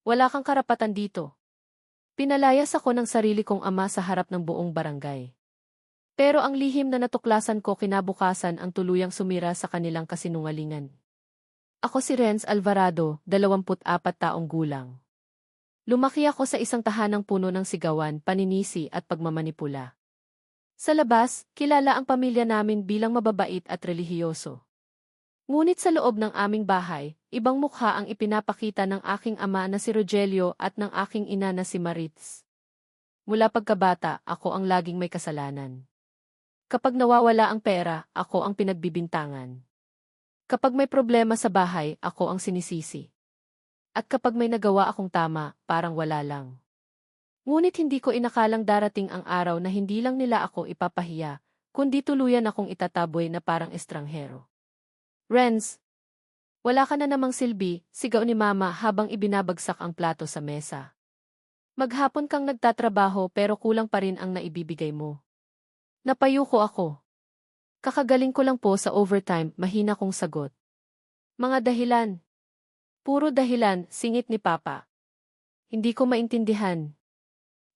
Wala kang karapatan dito. Pinalayas ako ng sarili kong ama sa harap ng buong barangay. Pero ang lihim na natuklasan ko kinabukasan ang tuluyang sumira sa kanilang kasinungalingan. Ako si Renz Alvarado, 24 taong gulang. Lumaki ako sa isang tahanang puno ng sigawan, paninisi at pagmamanipula. Sa labas, kilala ang pamilya namin bilang mababait at relihiyoso. Ngunit sa loob ng aming bahay, ibang mukha ang ipinapakita ng aking ama na si Rogelio at ng aking ina na si Maritz. Mula pagkabata, ako ang laging may kasalanan. Kapag nawawala ang pera, ako ang pinagbibintangan. Kapag may problema sa bahay, ako ang sinisisi. At kapag may nagawa akong tama, parang wala lang. Ngunit hindi ko inakalang darating ang araw na hindi lang nila ako ipapahiya, kundi tuluyan akong itataboy na parang estranghero. Renz, wala ka na namang silbi, sigaw ni Mama habang ibinabagsak ang plato sa mesa. Maghapon kang nagtatrabaho pero kulang pa rin ang naibibigay mo. Napayuko ako. Kakagaling ko lang po sa overtime, mahina kong sagot. Mga dahilan. Puro dahilan, singit ni Papa. Hindi ko maintindihan.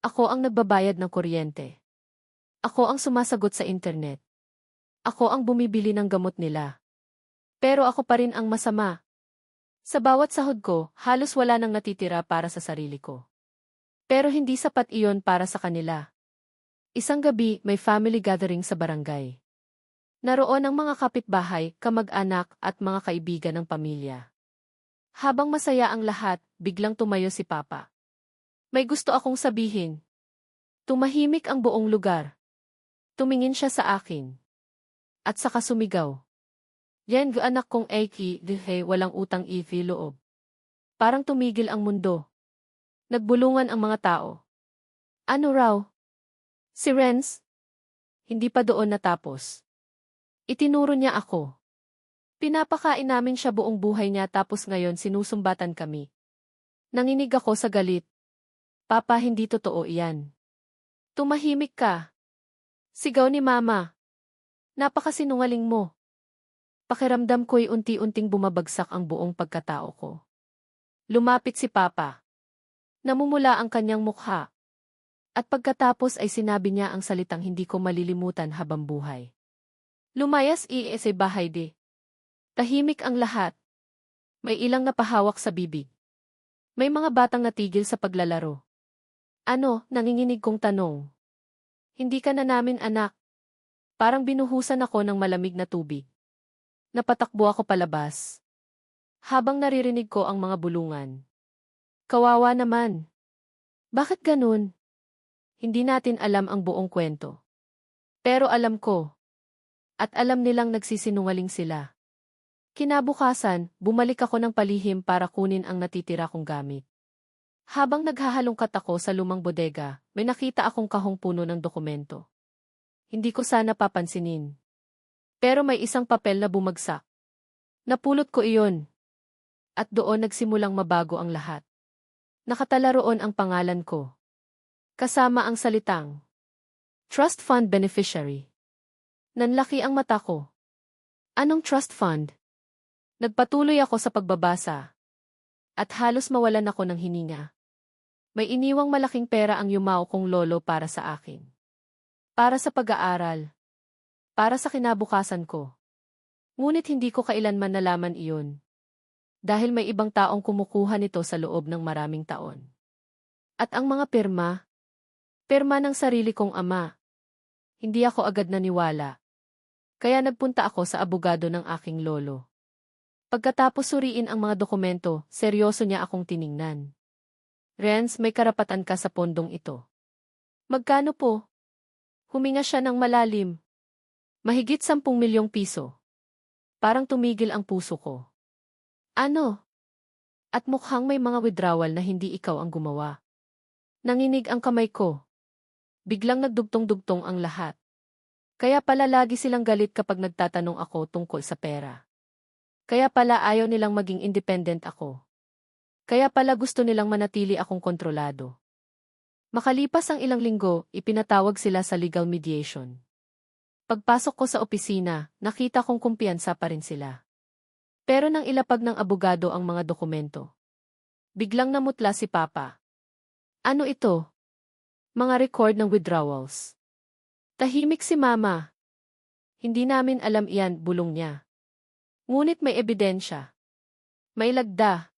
Ako ang nagbabayad ng kuryente. Ako ang sumasagot sa internet. Ako ang bumibili ng gamot nila. Pero ako pa rin ang masama. Sa bawat sahod ko, halos wala nang natitira para sa sarili ko. Pero hindi sapat iyon para sa kanila. Isang gabi, may family gathering sa barangay. Naroon ang mga kapitbahay, kamag-anak at mga kaibigan ng pamilya. Habang masaya ang lahat, biglang tumayo si Papa. May gusto akong sabihin. Tumahimik ang buong lugar. Tumingin siya sa akin. At saka sumigaw. Yan anak kong Eki, walang utang loob. Parang tumigil ang mundo. Nagbulungan ang mga tao. Ano raw? Si Renz? Hindi pa doon natapos. Itinuro niya ako. Pinapakain namin siya buong buhay niya tapos ngayon sinusumbatan kami. Nanginig ako sa galit. Papa, hindi totoo iyan. Tumahimik ka. Sigaw ni Mama. Napakasinungaling mo. Pakiramdam ko'y unti-unting bumabagsak ang buong pagkatao ko. Lumapit si Papa. Namumula ang kanyang mukha. At pagkatapos ay sinabi niya ang salitang hindi ko malilimutan habang buhay. Lumayas sa bahay de. Tahimik ang lahat. May ilang napahawak sa bibig. May mga batang natigil sa paglalaro. Ano, nanginginig kong tanong. Hindi ka na namin anak. Parang binuhusan ako ng malamig na tubig. Napatakbo ako palabas. Habang naririnig ko ang mga bulungan. Kawawa naman. Bakit ganun? Hindi natin alam ang buong kwento. Pero alam ko. At alam nilang nagsisinungaling sila. Kinabukasan, bumalik ako ng palihim para kunin ang natitira kong gamit. Habang naghahalongkat ako sa lumang bodega, may nakita akong kahong puno ng dokumento. Hindi ko sana papansinin. Pero may isang papel na bumagsak. Napulot ko iyon. At doon nagsimulang mabago ang lahat. Nakatala roon ang pangalan ko. Kasama ang salitang Trust Fund Beneficiary. Nanlaki ang mata ko. Anong trust fund? Nagpatuloy ako sa pagbabasa. At halos mawalan ako ng hininga. May iniwang malaking pera ang yumao kong lolo para sa akin. Para sa pag-aaral. Para sa kinabukasan ko. Ngunit hindi ko kailanman nalaman iyon. Dahil may ibang taong kumukuha nito sa loob ng maraming taon. At ang mga pirma ng sarili kong ama. Hindi ako agad naniwala. Kaya nagpunta ako sa abogado ng aking lolo. Pagkatapos suriin ang mga dokumento, seryoso niya akong tiningnan. Renz, may karapatan ka sa pondong ito. Magkano po? Huminga siya ng malalim. Mahigit 10 milyong piso. Parang tumigil ang puso ko. Ano? At mukhang may mga withdrawal na hindi ikaw ang gumawa. Nanginig ang kamay ko. Biglang nagdugtong-dugtong ang lahat. Kaya pala lagi silang galit kapag nagtatanong ako tungkol sa pera. Kaya pala ayaw nilang maging independent ako. Kaya pala gusto nilang manatili akong kontrolado. Makalipas ang ilang linggo, ipinatawag sila sa legal mediation. Pagpasok ko sa opisina, nakita kong kumpiyansa pa rin sila. Pero nang ilapag ng abogado ang mga dokumento. Biglang namutla si Papa. Ano ito? Mga record ng withdrawals. Tahimik si Mama. Hindi namin alam iyan, bulong niya. Ngunit may ebidensya. May lagda.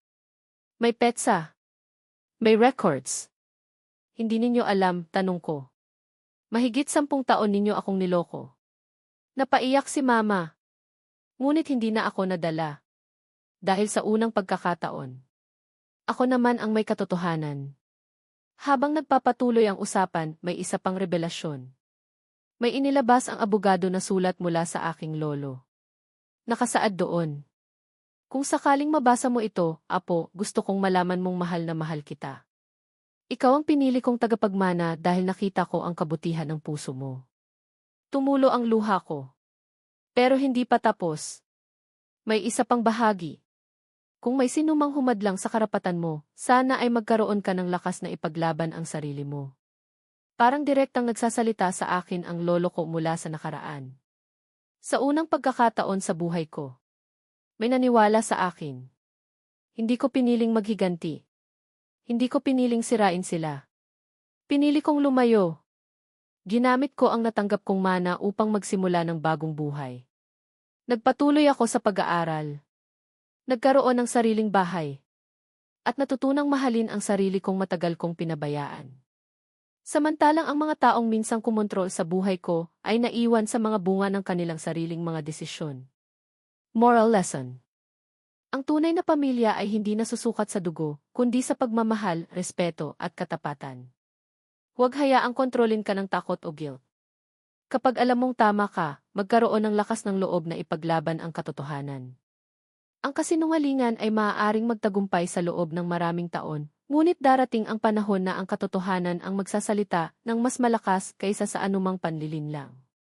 May petsa. May records. Hindi ninyo alam, tanong ko. Mahigit 10 taon ninyo akong niloko. Napaiyak si Mama. Ngunit hindi na ako nadala. Dahil sa unang pagkakataon. Ako naman ang may katotohanan. Habang nagpapatuloy ang usapan, may isa pang revelasyon. May inilabas ang abogado na sulat mula sa aking lolo. Nakasaad doon. Kung sakaling mabasa mo ito, Apo, gusto kong malaman mong mahal na mahal kita. Ikaw ang pinili kong tagapagmana dahil nakita ko ang kabutihan ng puso mo. Tumulo ang luha ko. Pero hindi pa tapos. May isa pang bahagi. Kung may sinumang humadlang sa karapatan mo, sana ay magkaroon ka ng lakas na ipaglaban ang sarili mo. Parang direktang nagsasalita sa akin ang lolo ko mula sa nakaraan. Sa unang pagkakataon sa buhay ko, may naniwala sa akin. Hindi ko piniling maghiganti. Hindi ko piniling sirain sila. Pinili kong lumayo. Ginamit ko ang natanggap kong mana upang magsimula ng bagong buhay. Nagpatuloy ako sa pag-aaral. Nagkaroon ng sariling bahay. At natutunang mahalin ang sarili kong matagal kong pinabayaan. Samantalang ang mga taong minsang kumontrol sa buhay ko ay naiwan sa mga bunga ng kanilang sariling mga desisyon. Moral lesson. Ang tunay na pamilya ay hindi nasusukat sa dugo, kundi sa pagmamahal, respeto at katapatan. Huwag hayaang kontrolin ka ng takot o guilt. Kapag alam mong tama ka, magkaroon ng lakas ng loob na ipaglaban ang katotohanan. Ang kasinungalingan ay maaaring magtagumpay sa loob ng maraming taon, ngunit darating ang panahon na ang katotohanan ang magsasalita ng mas malakas kaysa sa anumang panlilinlang.